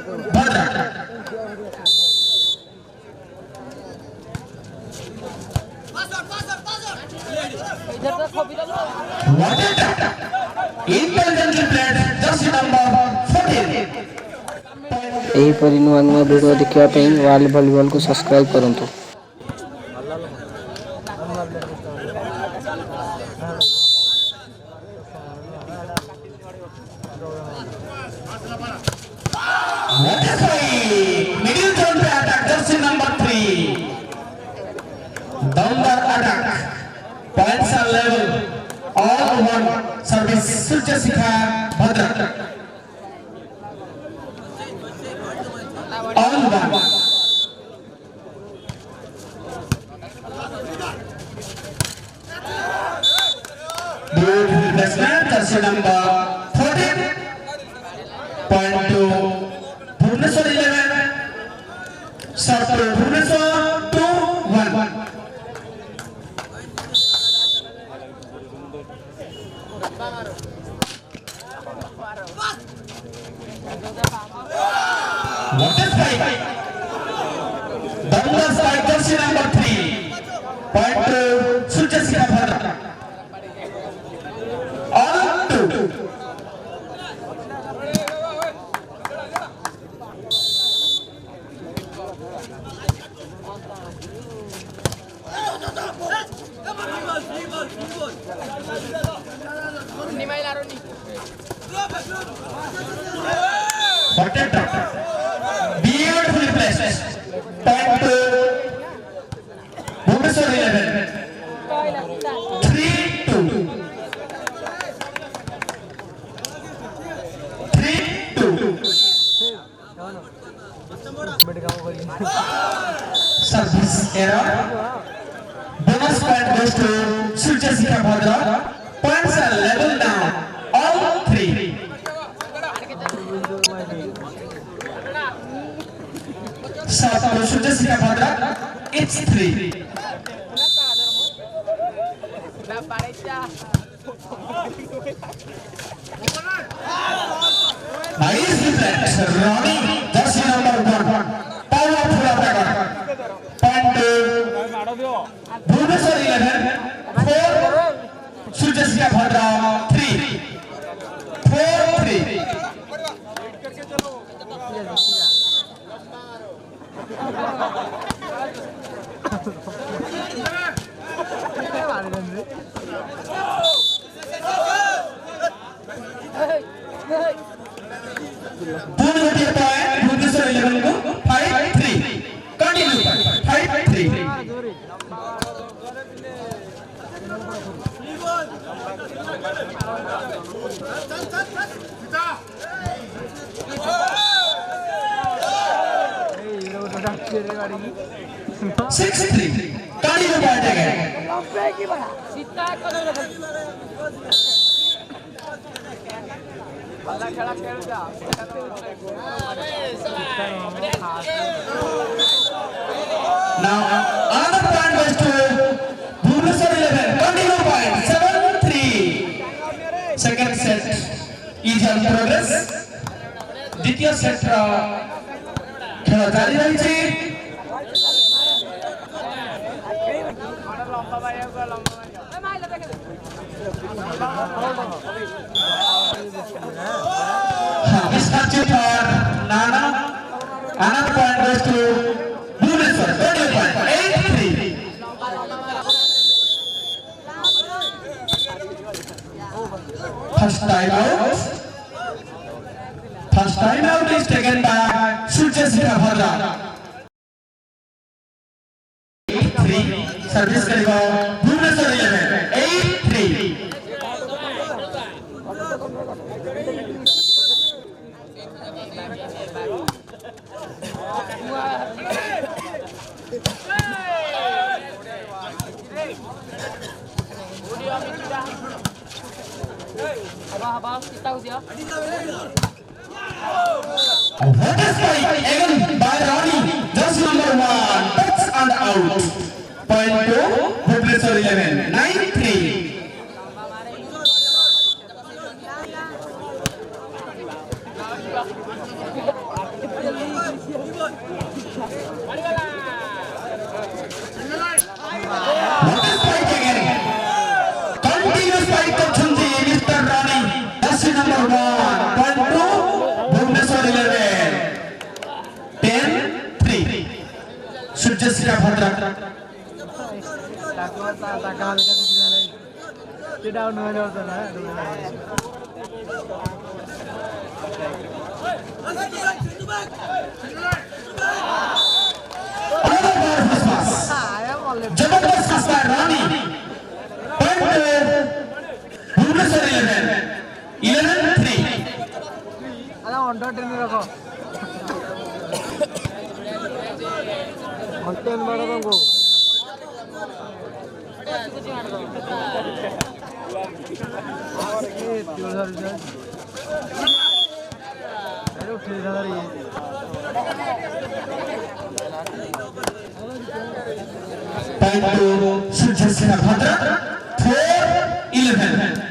Bhadra. What a tap! Intelligently played, jersey number 14. एहीपरि नुआ नुआ video देखिवा ପାଇଁ वाली भलिबल को सब्सक्राइब करंतु। What a strike! Middle zone पे attack, jersey number 3. Downward attack. Points are level. All one. Service Surya Sikha Bhadra. All one. Beautiful placement. Jersey number 14. Point to Bhubaneswar 11. Shot to Bhubaneswar 2-1. What a strike! Down the strike, jersey number 3. Point to Surya Sikha Bhadra. All two. What a tap! Beautifully placed. Point to Bhubaneswar 11. 3-2. 3-2. Service error. Bonus point goes to Surya Sikha Bhadra. Points are level now. All three. Shot to Surya Sikha Bhadra. It's 3. Nice defense. Ronnie, jersey number 1. Powerful attacker. Point to Bhubaneswar 11. 4. Surya Sikha Bhadra 3. 4-3. Bhubaneswar point, Bhubaneswar 11 को 5-3. Continue 5-3. Six three. Continue point again. Now another point goes to Bhubaneswar 11. Continue point 7-3. Second set is in progress. द्वितीय set खेल जारी रही Nana. Another point goes to Bhubaneswar. 8-3. First time out. First time out is taken by Surya Sikha Bhadra. 8-3. Service करेगा Bhubaneswar 11. 8-3. What a strike again by Ronnie, just number 1, touch and out. Point to Bhubaneswar 11, 9-3. What is fight again? Continuous fight କରୁଛନ୍ତି Mr. Rani. Jersey number 1. Point 2. Bhubaneswar 11. 10-3. Surjasika Bhadra. जबरदस्त पास by Rani. Point Bhubaneswar 11. 11-3. अरे under ten रखो ten बड़ा को Point to Surjasika Bhadra. 4-11.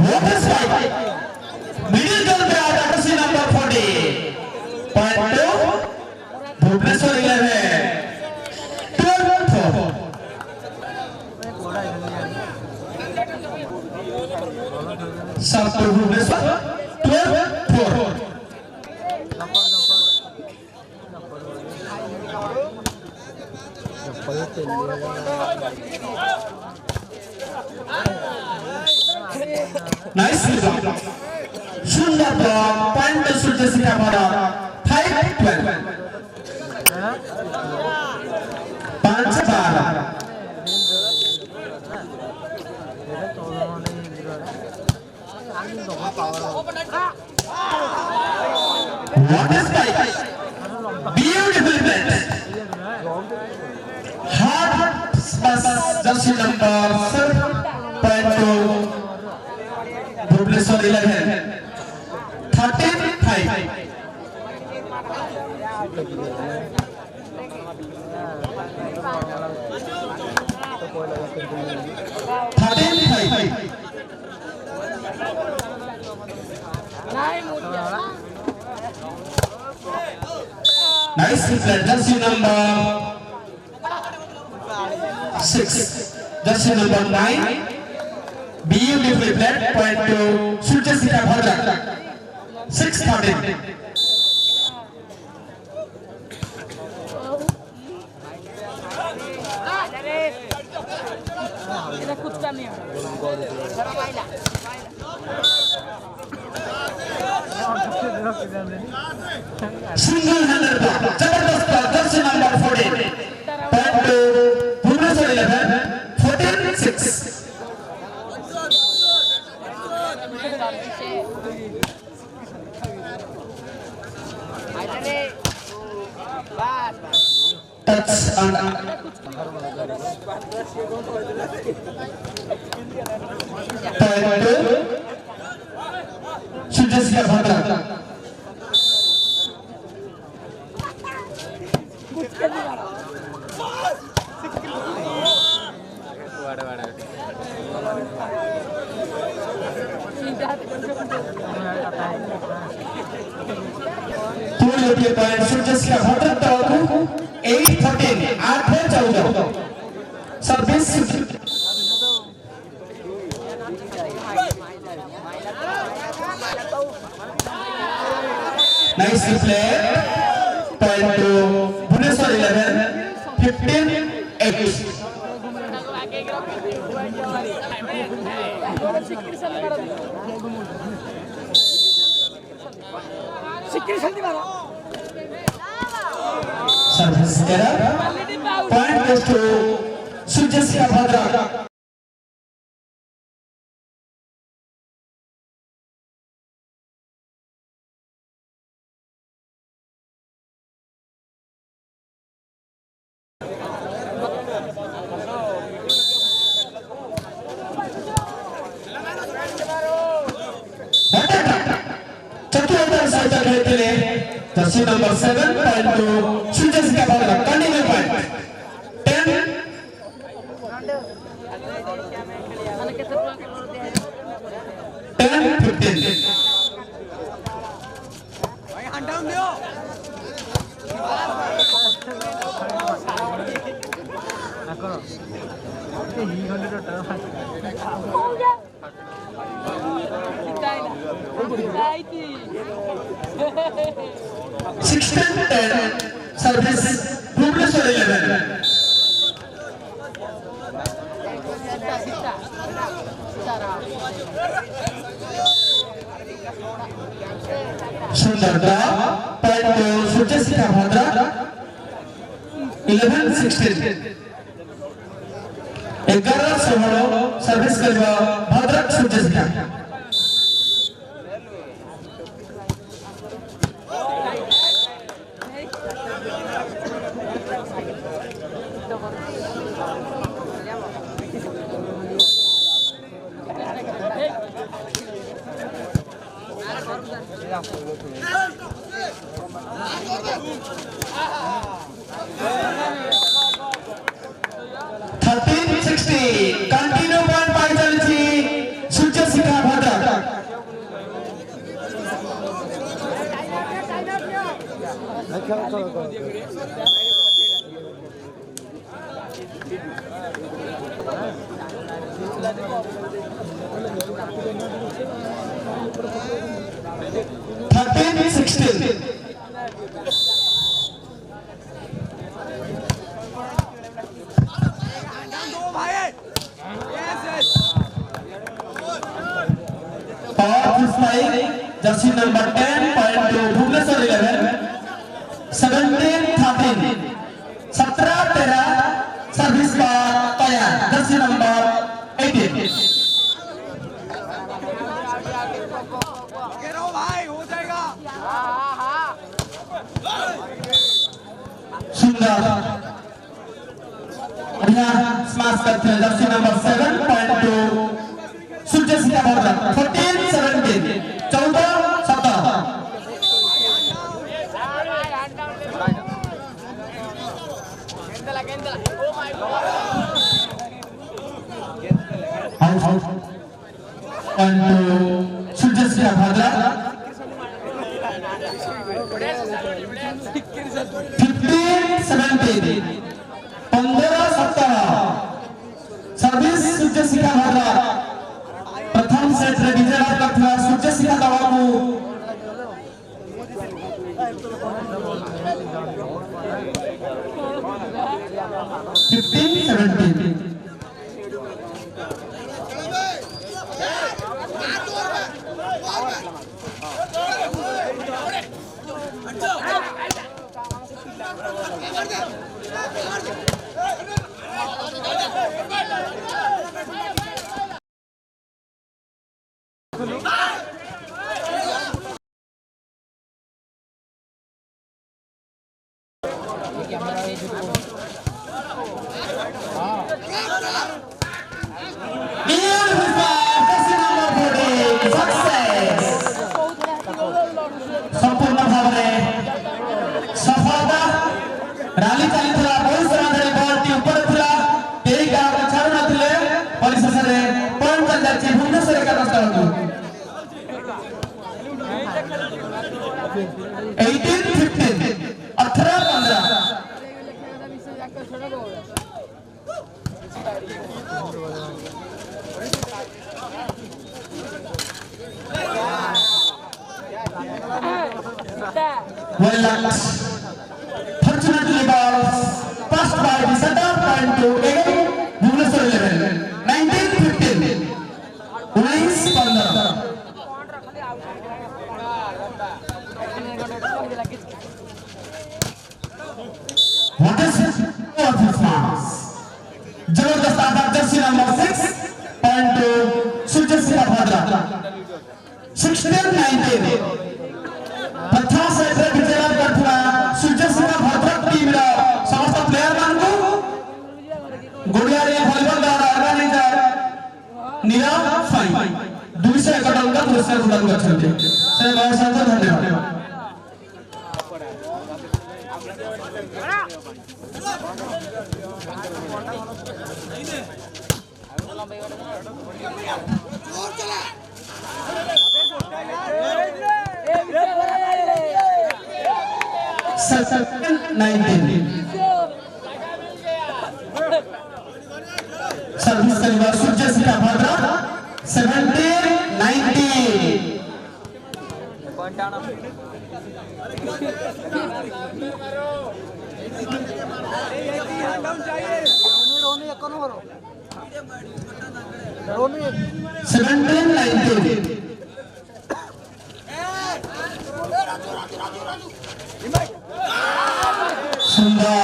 What is fight? Middle gun पे आता है jersey number 40. Point to Bhubaneswar 11. 12-4. South Bhubaneswar 12-4. Nice rebound. Sundar block. Point to Surjasika Bhadra. 5-12. 5-12. What is fight? Beautiful played. Hard pass. Jersey number 7. Point to Bhubaneswar 11. 13-5. 13-5. Nice play. Jersey number 6. Jersey number 9. Beautifully played. Point to Surjasika Bhadra. 6-13. Single-handed block. Jabardast block. Jersey number 14. Point to Bhubaneswar 11. 14-6. Touch and point to Surjasika Bhadra. point Surjasika Bhadra तक 8-13 8-14 service nice play point to Bhubaneswar 11 15-8 service error point goes to Surjasika Bhadra. Jersey number 7 point to Sujasika Bhadra. Continue point. 10 15. Service Bhubaneswar 11. Sundarda point to Sujasika Bhadra 11-16. 11-16 service करवा Bhadrak Sujasika. Continue one by Jalchi, Sujasika Bhadra. Jersey number 10 point to Bhubaneswar 11. 17-13. 17-13 service पर तैयार. Jersey number 18. सुंदर स्माश करते हैं. Jersey number 7 point to Sujasika Bhadra 14-17. 14-17. Out. And Sujasika Bhadra 15-17. 15-17 service Sujasika Bhadra प्रथम set रे विजय लाभ करथिला Sujasika बाबू 15-17. संपूर्ण भाव में सफलता रैली चली थला. बहुत सारा धरी बॉल टी ऊपर थला. तेरी का छाड़ न थले परिशेष रे पॉइंट चल जाची भुवनेश्वर का रास्ता हो. 18-15. 18-15. Well lucked. Fortunately balls passed by the center point to again Bhubaneswar 11. 19-15. 19-15. What is it? What is this? Jabardast attack. Jersey number 6 point to Sujasika Bhadra 16-19. प्रथम सेट रे विजय लाभ करथिला Sujasika Bhadra टीम रा समस्त प्लेयर मान को गोडिया रे volleyball द्वारा organiser Nirav fine 201 टଙ୍କା पुरस्कार प्रदान करछन्ते. से बहुत सारा धन्यवाद. सर्विस करीबा सूर्य सिंह भद्रा 17-19 17-19 सुंदर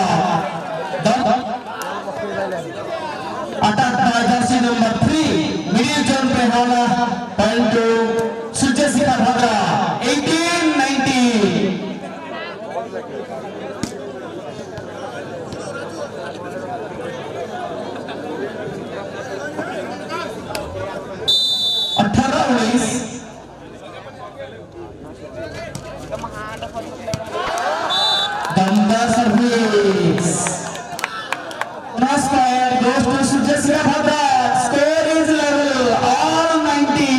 attack by Jersey number 3 middle zone पे हमारा पॉइंट टू सूर्य सिंह भद्रा 18-19 18-19 दमदार service Last point goes to Surya Singh Bhadra. Score is level, all 90.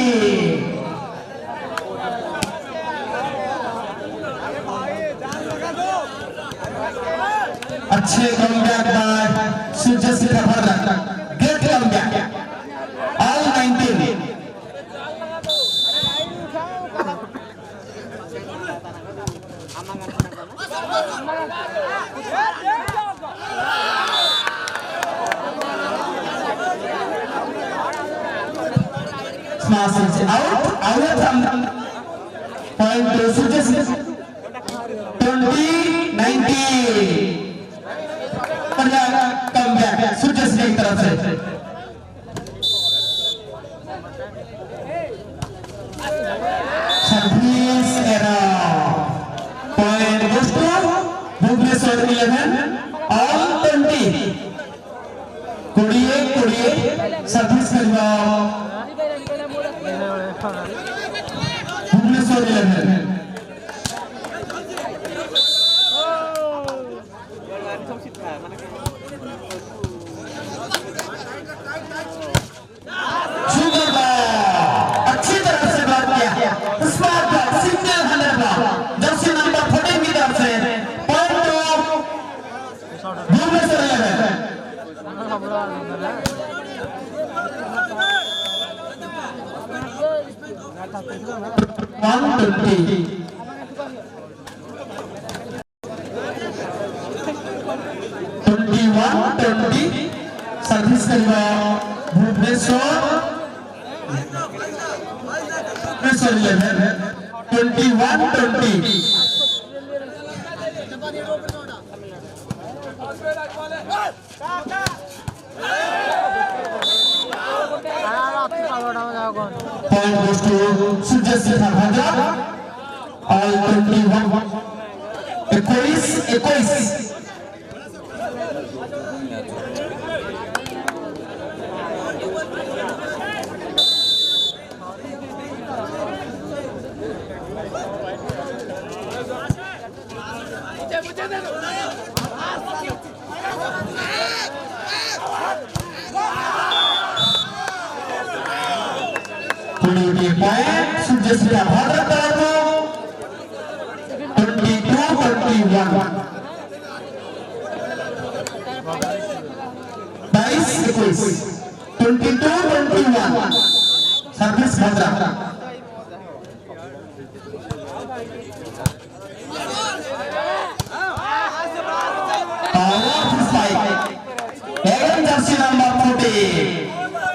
अच्छे comeback by Surya Singh Bhadra. Great comeback. All 90. Smash is out from point to Surya Singh 20-19 comeback Surya Singh की तरफ से service error point goes to Bhubaneswar 11 all 20 कोड़िए service करीबा भुवनेश्वर 11 सुंदर अच्छी तरह से बात किया smart ball single handed ball jersey number 14 की तरफ से पॉइंट टू भुवनेश्वर 120 21-20 सर्विस करीबा Bhubaneswar 11 21-20 point goes to Surya Singh Bhadra all 21 21 point Surya Singh Bhadra तरफ 22-21 22-21 सर्विस भद्रा powerful spike Jersey number 40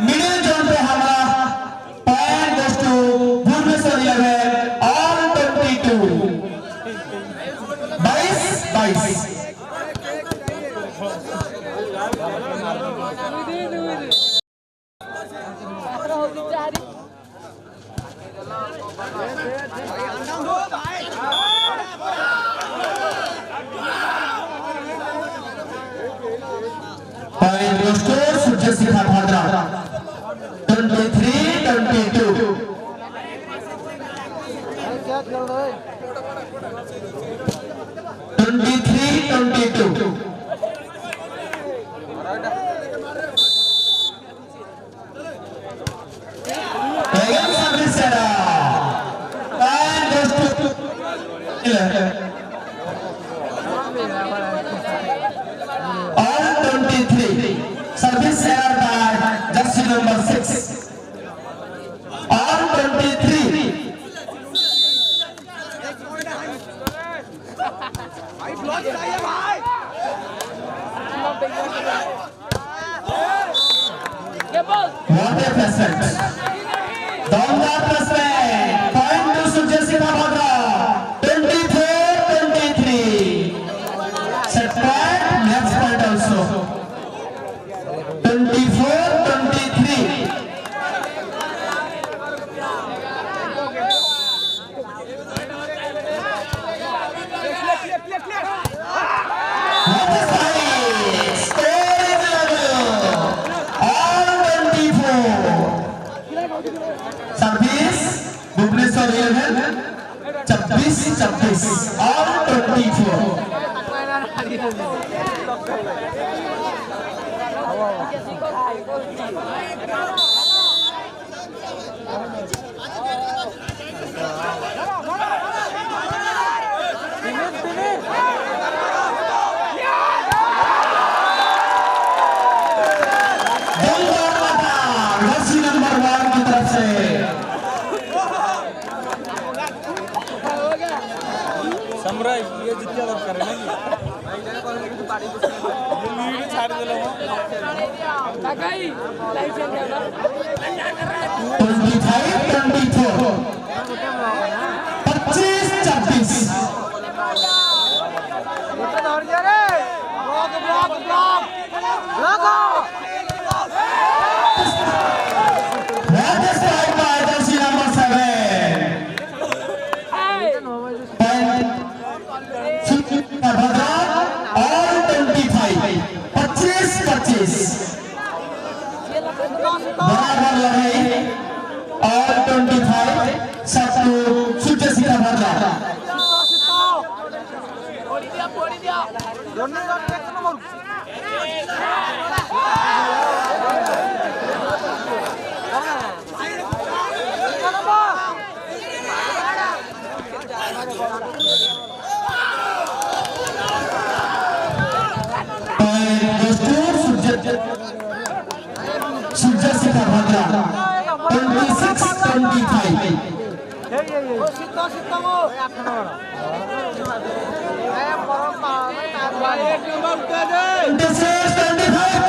middle zone पे हमारा point goes to Bhubaneswar 11 all 22 22 point goes to Surya Singh Bhadra 23-22 23-22 22. Again service error. And goes to 11. All 23. Service error by jersey number 6. All 23. What a placement. Dongda placement. Point to Sujasika Bhadra. 24-23. Set point, next point also. 24-23. What is high? Score is level. All 24. Service, Bhubaneswar 11. 26. All 24. रस्सी number 1 की तरफ से samurai ये जितना लोग कर रहे हैं वीडियो छाड़ दे लो काकाई लाइव चल रहा है 25-24 25-26 उठा दौड़ जा रे block What is strike by jersey number 7? Bhadra, all 25. 25-25. बराबर लड़ाई all 25. सब लोग सुजसिका भद्रा. Sujasika Bhadra 26-25. 26-25.